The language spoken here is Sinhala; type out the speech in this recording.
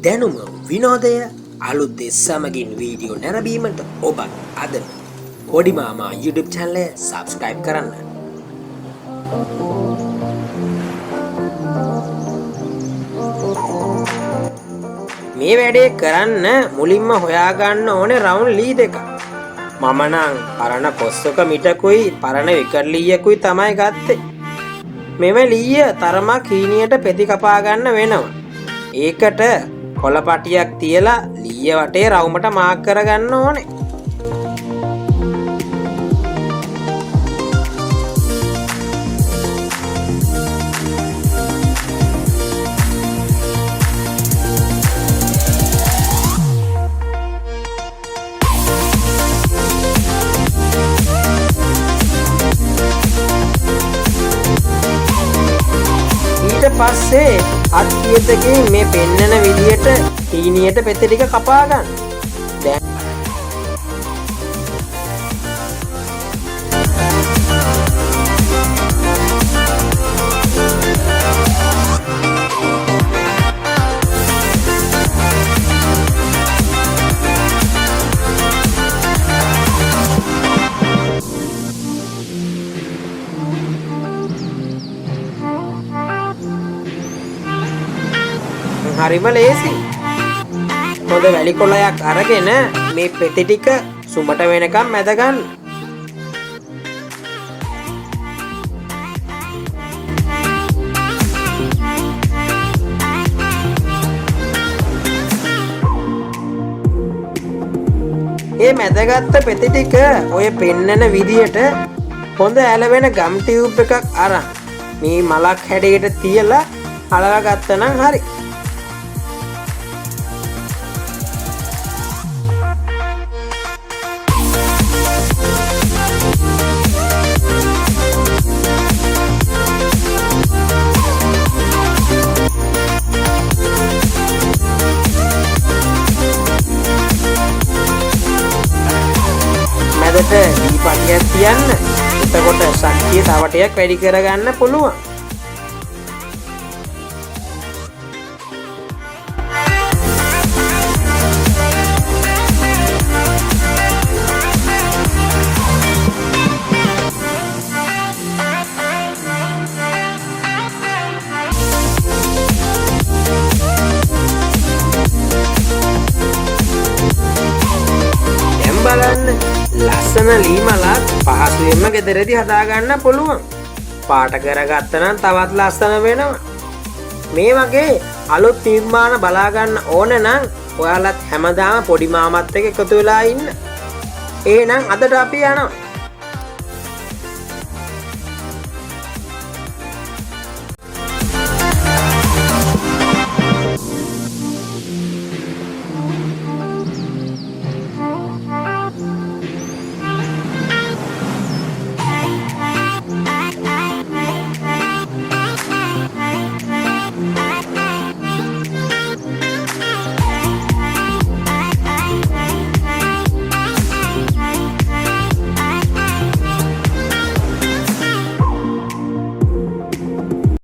දැනුම විනෝදය අලුත් දේ සමගින් වීඩියෝ නැරඹීමට ඔබ අදම පොඩි මාමා YouTube channel එක subscribe කරන්න. මේ වැඩේ කරන්න මුලින්ම හොයාගන්න ඕනේ රවුන්ඩ් ලී දෙකක්. මම නම් පරණ කොස්සක මිටකුයි පරණ විකට් ලීයකුයි තමයි ගත්තේ. මෙම ලීය තරමක් හීනියට පෙති කපා ගන්න වෙනවා. ඒකට කොළපටියක් තියලා ලීය වටේ රවුමට මාක් කරගන්න ඕනේ. පස්සේ අත්තියතකින් මේ පෙන්නන විදියට හීනියට පෙත්ත ටික කපා ගන්න. දැන් හරිම ලේසි. හොඳ වැලි කොළයක් අරගෙන මේ පෙති ටික සුමට වෙනකම් මැද ගන්න. මේ මැදගත්ත පෙති ටික ඔය පෙන්නන විදියට හොඳ ඇලවෙන ගම් ටියුබ් එකක් අරන් මේ මලක් හැඩයට තියලා අලලා ගත්තනම් හරි. දීපටියක් තියන්න. එතකොට ශක්තිය තව ටිකක් වැඩි කරගන්න පුළුවන්. දැන් බලන්න ලස්සන ලී මලක් පහසුවෙන්ම ගෙදරදී හදාගන්න පුළුවන්. පාට කරගත්ත නම් තවත් ලස්සන වෙනවා. මේ වගේ අලුත් නිර්මාණ බලා ගන්න ඕන නම් ඔයාලත් හැමදාම පොඩි මාමත් එක්ක එකතු වෙලා ඉන්න. එහෙනම් අදට අපි යනවා.